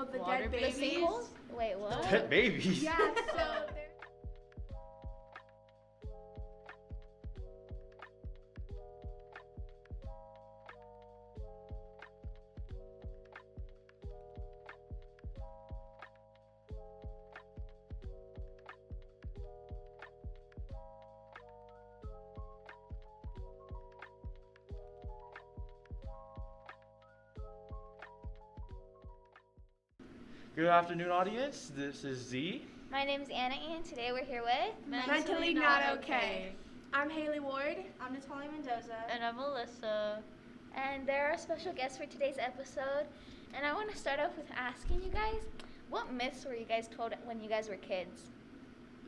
Oh, the Water dead The babies. sinkholes? Wait, what? Dead babies. Yeah, so they're... Good afternoon, audience. This is Z. My name's Anna, and today we're here with... Mentally not okay. I'm Haley Ward. I'm Natalia Mendoza. And I'm Melissa. And they're our special guests for today's episode. And I want to start off with asking you guys, what myths were you guys told when you guys were kids?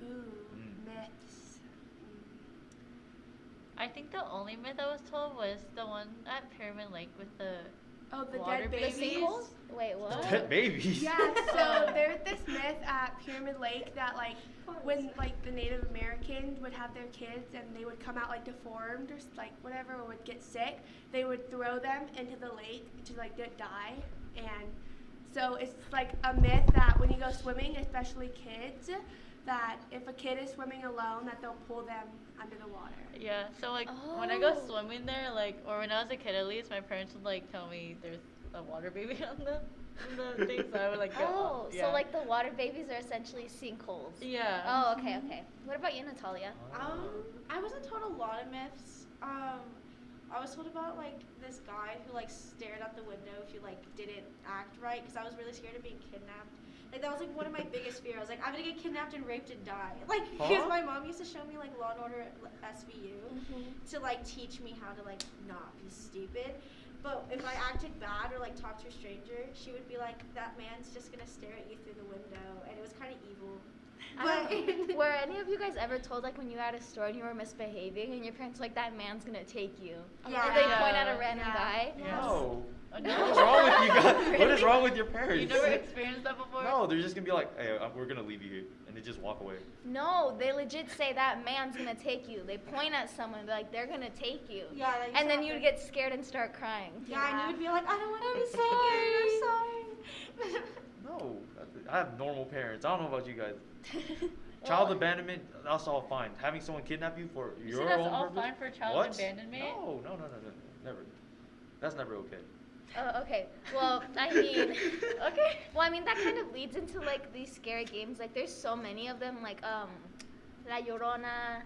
Ooh, myths. I think the only myth I was told was the one at Pyramid Lake with the Oh, the Water dead The babies. sinkholes? Wait, what? Dead babies. Yeah, so there's this myth at Pyramid Lake that like when like the Native Americans would have their kids and they would come out like deformed or like whatever or would get sick, they would throw them into the lake to like die. And so it's like a myth that when you go swimming, especially kids, that if a kid is swimming alone, that they'll pull them under the water. Yeah, so like when I go Oh. swimming there, like, or when I was a kid at least, my parents would like tell me there's a water baby on the thing, so I would like go Oh, up. Yeah. so like the water babies are essentially sinkholes. Yeah. Oh, okay, okay. What about you, Natalia? I wasn't told a lot of myths. I was told about like this guy who like stared out the window if you like didn't act right, because I was really scared of being kidnapped. Like that was like one of my biggest fears. I was like, I'm gonna get kidnapped and raped and die. Like because Huh? my mom used to show me like Law and Order SVU to like teach me how to like not be stupid. But if I acted bad or like talked to a stranger, she would be like, that man's just gonna stare at you through the window, and it was kind of evil. Were any of you guys ever told like when you were at a store and you were misbehaving and your parents were like, that man's gonna take you? Yeah. And they Yeah. point at a random guy? No. Oh, What is wrong with you guys? What is wrong with your parents? You never experienced that before? No, they're just gonna be like, hey, we're gonna leave you here, and they just walk away. No, they legit say that man's gonna take you. They point at someone, be like, they're gonna take you. Yeah, that used And to then you'd happen. get scared and start crying. Yeah, and you would be like, I don't want to I'm be taken. I'm sorry. No, I have normal parents. I don't know about you guys. Child abandonment, that's all fine. Having someone kidnap you for You your said that's own all purpose? fine for child What? abandonment? No, never. That's never okay. Oh, okay. Well, I mean, okay. Well, I mean, that kind of leads into like these scary games. Like, there's so many of them, like La Llorona,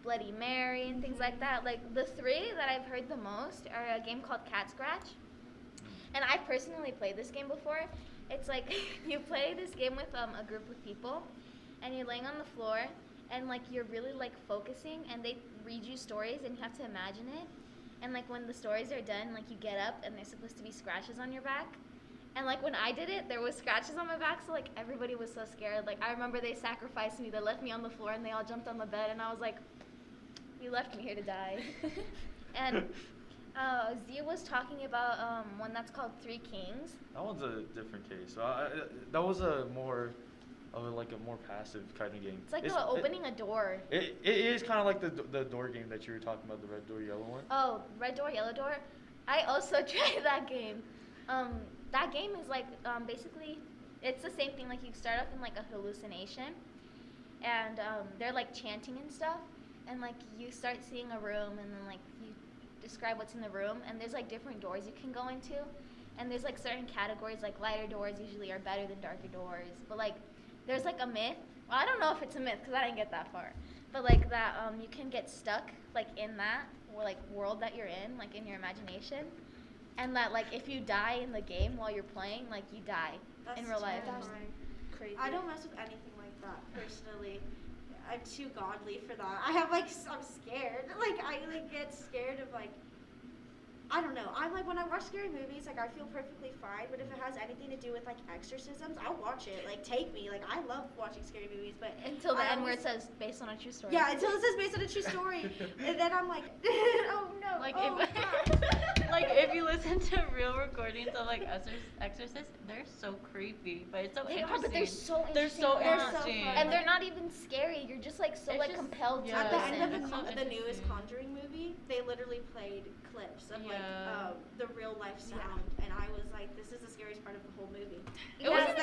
Bloody Mary, and things like that. Like, the three that I've heard the most are a game called Cat Scratch. And I personally played this game before. It's like you play this game with a group of people, and you're laying on the floor, and like you're really like focusing, and they read you stories, and you have to imagine it. And like when the stories are done, like you get up, and there's supposed to be scratches on your back. And like when I did it, there was scratches on my back, so like everybody was so scared. Like I remember they sacrificed me. They left me on the floor, and they all jumped on the bed, and I was like, you left me here to die. And Zia was talking about one that's called Three Kings. That one's a different case. That was a more of like a more passive kind of game. It's like opening a door. It is kind of like the door game that you were talking about, the red door, yellow one. Oh, red door, yellow door. I also tried that game. That game is like basically it's the same thing. Like you start off in like a hallucination, and they're like chanting and stuff, and like you start seeing a room, and then like you describe what's in the room, and there's like different doors you can go into, and there's like certain categories. Like lighter doors usually are better than darker doors, but like there's like a myth. Well, I don't know if it's a myth because I didn't get that far, but like that you can get stuck like in that or like world that you're in, like in your imagination, and that like if you die in the game while you're playing, like you die in real life. Crazy. I don't mess with anything like that personally. I'm too godly for that. I have like I'm scared. Like I like get scared of like I don't know. I'm like when I watch scary movies, like I feel perfectly fine. But if it has anything to do with like exorcisms, I'll watch it. Like take me. Like I love watching scary movies. But Until the I end where it always- says based on a true story. Yeah, until it says based on a true story, and then I'm like, oh no. Like oh, if God. like if you listen to real recordings of like exorcists, they're so creepy, but it's so They interesting. are, but they're so They're interesting. so They're so interesting. fun. And they're not even scary. You're just like so It's like just- compelled yeah. to At the listen. end of It's so the newest interesting. Conjuring movie, they literally played clips of Yeah. the real life sound, and I was like, this is the scariest part of the whole movie. It Because wasn't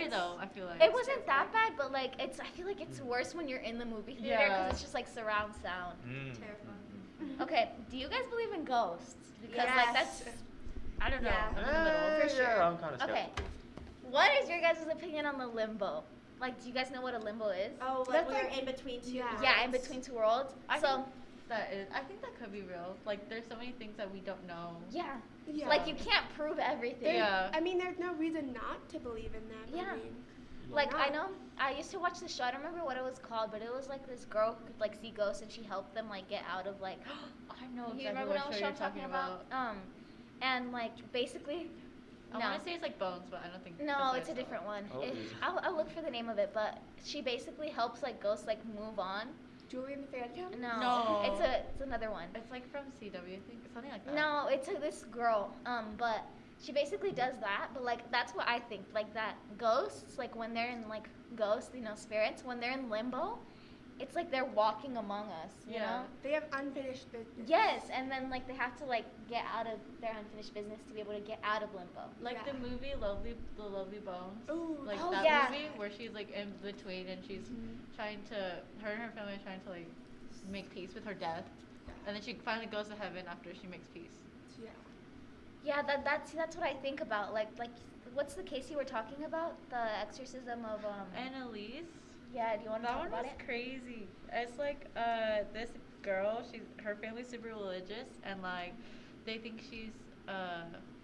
scary though. I feel like It wasn't that bad, but like I feel like it's worse when you're in the movie theater because Yeah. it's just like surround sound. Terrifying. Okay, do you guys believe in ghosts? Because Yes. like that's I don't know. Yeah. I'm in the middle. For sure. Yeah, I'm kind of Okay. skeptical. What is your guys' opinion on the limbo? Like, do you guys know what a limbo is? Oh, like That's when you're like- in between two. Yeah. worlds. Yeah, in between two worlds. I So I think that could be real. Like, there's so many things that we don't know. yeah, Yeah. like you can't prove everything. Yeah. I mean, there's no reason not to believe in that. Yeah. I mean, Like why I not? know I used to watch the show. I don't remember what it was called, but it was like this girl who could like see ghosts and she helped them like get out of like. I know exactly You remember what what show show you're I'm talking about? And like basically. I No. want to say it's like Bones, but I don't think. No, that's what it's a different one. Oh, It- is it? I'll look for the name of it, but she basically helps like ghosts like move on. Julie and the Phantom? No, No. it's another one. It's like from CW, I think, something like that. No, it's this girl. But she basically does that. But like that's what I think. Like that ghosts, like when they're in like ghosts, spirits, when they're in limbo, it's like they're walking among us. You Yeah. know? They have unfinished business. Yes, and then like they have to like get out of their unfinished business to be able to get out of limbo. Like Yeah. the movie The Lovely Bones. Ooh, Like oh, that yeah. movie where she's like in between and she's trying to, her and her family are trying to like make peace with her death. And then she finally goes to heaven after she makes peace. Yeah. Yeah, that's what I think about. Like what's the case you were talking about? The exorcism of Annalise. Yeah, do you want to That talk one about was it? crazy. It's like this girl, her family's super religious and like they think she's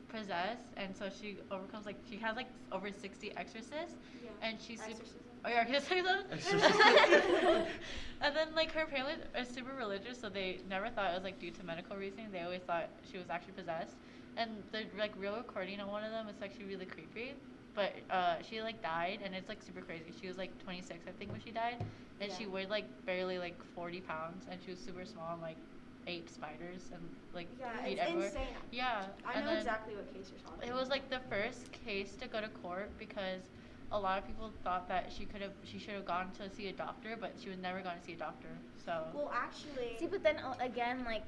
possessed and so she overcomes like she has like over 60 exorcists Yeah. and she's super Exorcism. Oh yeah, exorcism. Exorcism. And then like her family is super religious so they never thought it was like due to medical reasoning. They always thought she was actually possessed. And the like real recording on one of them is actually really creepy. But she like died and it's like super crazy. She was like 26 I think when she died, and she Yeah. weighed like barely like 40 pounds and she was super small and like ate spiders and like Yeah, ate it's everywhere. insane. Yeah, I and know then exactly what case you're talking it about. was like the first case to go to court because a lot of people thought that she should have gone to see a doctor, but she was never going to see a doctor. So Well, actually. See, but then again, like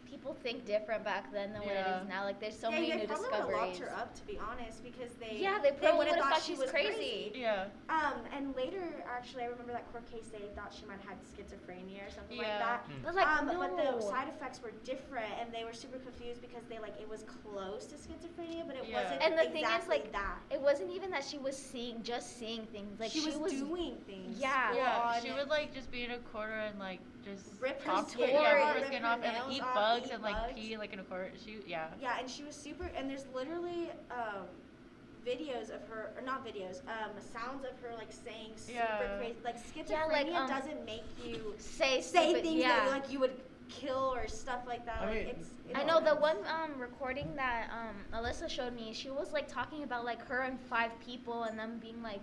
people think different back then than what it Yeah. is now. Like there's so yeah, many they new probably would have discoveries. locked her up, to be honest, because they. Yeah, they probably would've would have thought she she's was crazy. yeah, And later, actually, I remember that court case. They thought she might have had schizophrenia or something like Yeah. that. But like But the no. side effects were different, and they were super confused because it was close to schizophrenia, but it Yeah. wasn't And the thing is, exactly like, that. It wasn't even that she was just seeing things. Like she was doing things. Yeah. full yeah. on. She would like just be in a corner and like just Rip her talk to skin her, yeah, off, rip her rip skin her off and nails eat off, bugs eat and like bugs. pee like in a corner. Yeah, and she was super. And there's literally videos of her, or not videos, sounds of her like saying super Yeah. crazy. Like Yeah, schizophrenia like, doesn't make you say say stupid, things yeah. that like you would kill or stuff like that. I Like mean, it's I know the one recording that Alyssa showed me. She was like talking about like her and 5 people and them being like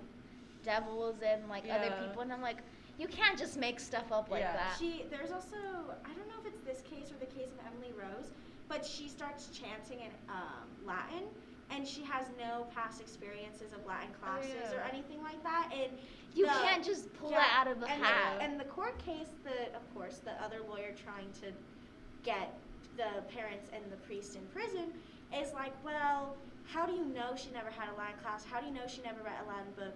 devils and like other Yeah. people, and I'm like, you can't just make stuff up like Yeah. that. There's also, I don't know if it's this case or the case of Emily Rose, but she starts chanting in Latin, and she has no past experiences of Latin classes or yeah. anything like that, and You the- can't just pull yeah, that out of the and hat. And the court case, of course, the other lawyer trying to get the parents and the priest in prison is like, well, how do you know she never had a Latin class? How do you know she never read a Latin book?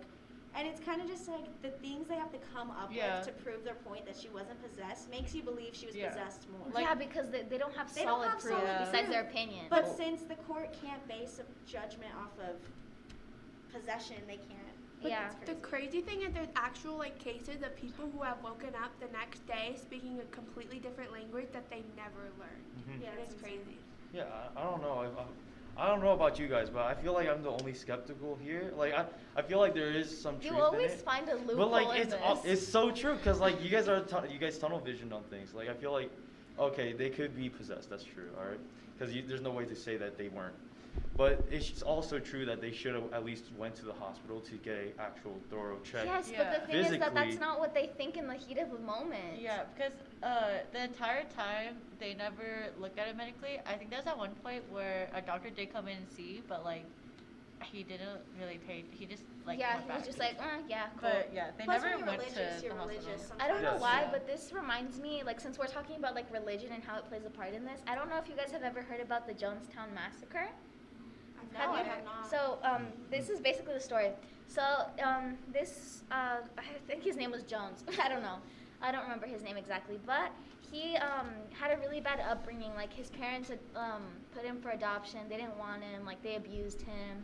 And it's kind of just like the things they have to come up Yeah. with to prove their point that she wasn't possessed makes you believe she was Yeah. possessed more. Like- yeah, because they don't have They don't solid have proof solid besides proof. their opinion. But Oh. since the court can't base a judgment off of possession, they can't. But Yeah. the crazy thing is there's actual like cases of people who have woken up the next day speaking a completely different language that they never learned. Mhm. Yeah, And that's it's insane. crazy. Yeah, I don't know. I don't know about you guys, but I feel like I'm the only skeptical here. Like I feel like there is some You truth always in it. find a loophole But like in this. it's so true because like you guys you guys tunnel vision on things. Like I feel like okay they could be possessed. That's true. All right, because there's no way to say that they weren't. But it's also true that they should have at least went to the hospital to get a actual thorough check. Yes, Yeah. but the thing is that that's Physically- not what they think in the heat of the moment. Yeah, because the entire time they never looked at it medically. I think there's at one point where a doctor did come in and see, but like he didn't really pay. He just like yeah, went he back. was just like, yeah, cool. But yeah, they Plus, never when you're went religious, to you're the religious. hospital. I don't know Yes. why, Yeah. but this reminds me, like, since we're talking about like religion and how it plays a part in this, I don't know if you guys have ever heard about the Jonestown Massacre. No, Have I you have heard? not. So this is basically the story. So this I think his name was Jones. I don't know. I don't remember his name exactly, but he had a really bad upbringing. Like his parents had put him for adoption. They didn't want him. Like they abused him,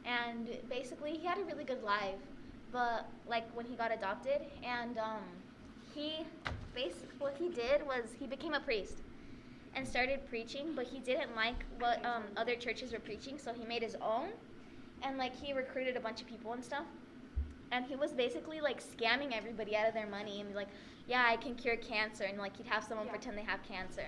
and basically he had a really good life. But like when he got adopted, and he basically what he did was he became a priest and started preaching, but he didn't like what other churches were preaching, so he made his own, and like he recruited a bunch of people and stuff, and he was basically like scamming everybody out of their money and be like, yeah, I can cure cancer, and like he'd have someone pretend they have cancer.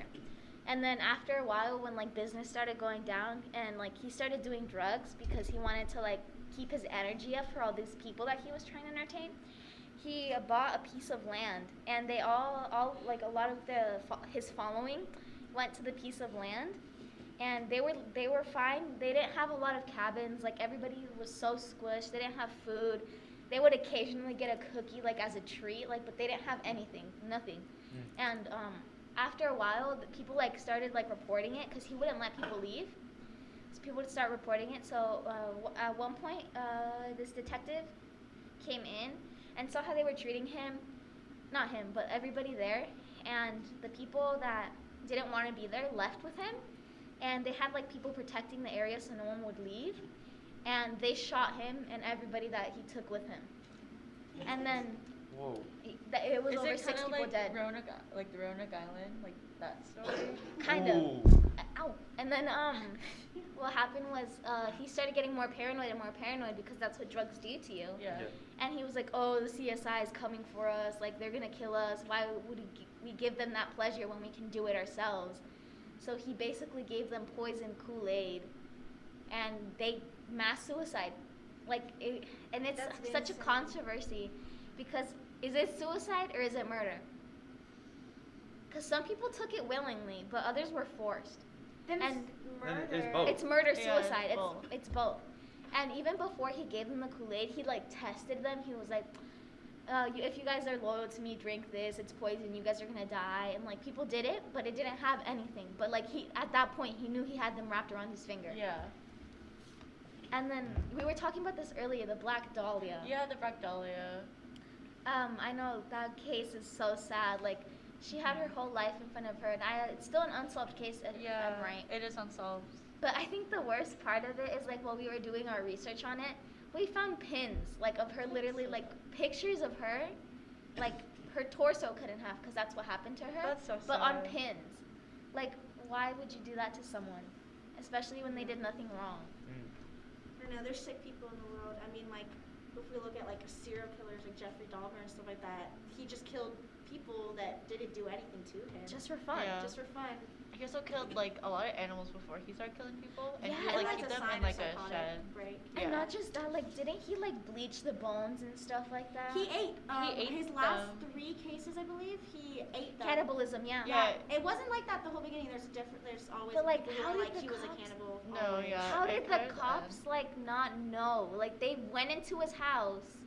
And then after a while, when like business started going down and like he started doing drugs because he wanted to like keep his energy up for all these people that he was trying to entertain, he bought a piece of land, and they all like a lot of his following went to the piece of land, and they were fine. They didn't have a lot of cabins. Like everybody was so squished. They didn't have food. They would occasionally get a cookie like as a treat, like, but they didn't have anything, nothing. And after a while, the people like started like reporting it because he wouldn't let people leave. So people would start reporting it. So at one point, this detective came in and saw how they were treating him, not him, but everybody there, and the people that didn't want to be there left with him, and they had like people protecting the area so no one would leave, and they shot him and everybody that he took with him. And then Whoa. it was Is over it 6 kind of people like dead. Like the Roanoke Island, like that story? Kind of. Ooh. Ow. And then what happened was he started getting more paranoid and more paranoid because that's what drugs do to you. Yeah. And he was like, oh, the CSI is coming for us. Like, they're going to kill us. Why would we give them that pleasure when we can do it ourselves? So he basically gave them poison Kool-Aid. And they mass suicide. Like, and it's That's such a insane. controversy because is it suicide or is it murder? Because some people took it willingly, but others were forced. Then And Then murder. it's both. It's murder Yeah, it's suicide. both. It's both. And even before he gave them the Kool-Aid, he like tested them. He was like, if you guys are loyal to me, drink this. It's poison. You guys are gonna die. And like people did it, but it didn't have anything. But like he at that point he knew he had them wrapped around his finger. Yeah. And then we were talking about this earlier, the Black Dahlia. Yeah, the Black Dahlia. I know that case is so sad. Like she had her whole life in front of her, and it's still an unsolved case. If Yeah. I'm right. It is unsolved. But I think the worst part of it is like while we were doing our research on it, we found pins like of her, literally like pictures of her, like her torso cut in half because that's what happened to her. That's so But on sad. pins, like why would you do that to someone, especially when they did nothing wrong? I don't know, there's sick people in the world. I mean, like, if we look at, like, serial killers like Jeffrey Dahmer and stuff like that, he just killed people that didn't do anything to him. Just for fun. Yeah. Just for fun. He also killed like a lot of animals before he started killing people, and he Yeah, would like that's keep a them sign in of like a psychotic shed. break. And Yeah. not just that, like didn't he like bleach the bones and stuff like that? He ate, ate his last them. 3 cases, I believe, he ate them. Cannibalism, yeah. Yeah. It wasn't like that the whole beginning. There's always But, like, people who how are did like, the he was a cops- cannibal. No, always. yeah. How it did the occurred cops then. like not know? Like they went into his house.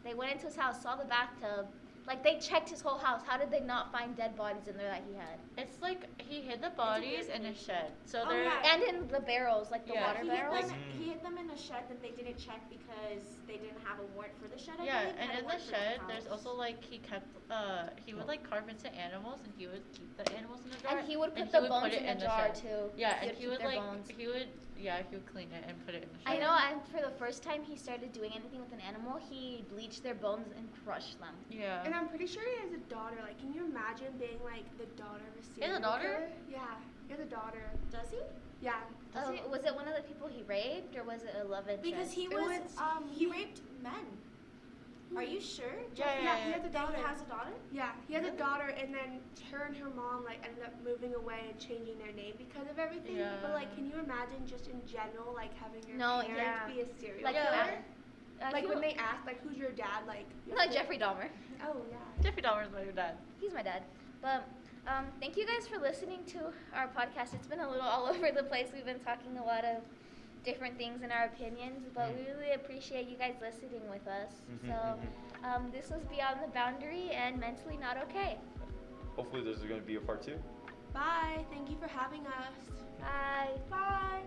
They went into his house, saw the bathtub. Like they checked his whole house. How did they not find dead bodies in there that he had? It's like he hid the bodies in a shed. So Oh, they're yeah. And in the barrels, like the Yeah. water He hid, barrels. them, he hid them in a shed that they didn't check because they didn't have a warrant for the shed. I yeah, believe. They and had a in the warrant for shed house. there's also like he would like carve into animals and he would keep the animals in a jar. And he would put and the would bones put it in a jar shed. too. Yeah, He and he keep would their like bones. he would clean it and put it in the I shed. know, and for the first time he started doing anything with an animal, he bleached their bones and crushed them. Yeah. And I'm pretty sure he has a daughter. Like, can you imagine being like the daughter of a He has a serial daughter? killer? Yeah, he has a daughter. Does he? Yeah. Does he? Was it one of the people he raped, or was it a love interest? Because he It was, was- he raped men. Are you sure? Yeah, Yeah, yeah, he has a That daughter. he has a daughter? Yeah, he has a Really? daughter, and then her and her mom like ended up moving away and changing their name because of everything. Yeah. But like, can you imagine just in general, like having your No, parent yeah. be a serial Like, killer? Like he when wa- they ask, like, who's your dad? Like, you No, have to- Jeffrey Dahmer. Oh yeah. Jeffrey Dahmer's my dad. He's my dad. But thank you guys for listening to our podcast. It's been a little all over the place. We've been talking a lot of different things in our opinions, but we really appreciate you guys listening with us. So this was Beyond the Boundary and Mentally Not Okay. Hopefully there's going to be a part 2. Bye. Thank you for having us. Bye. Bye.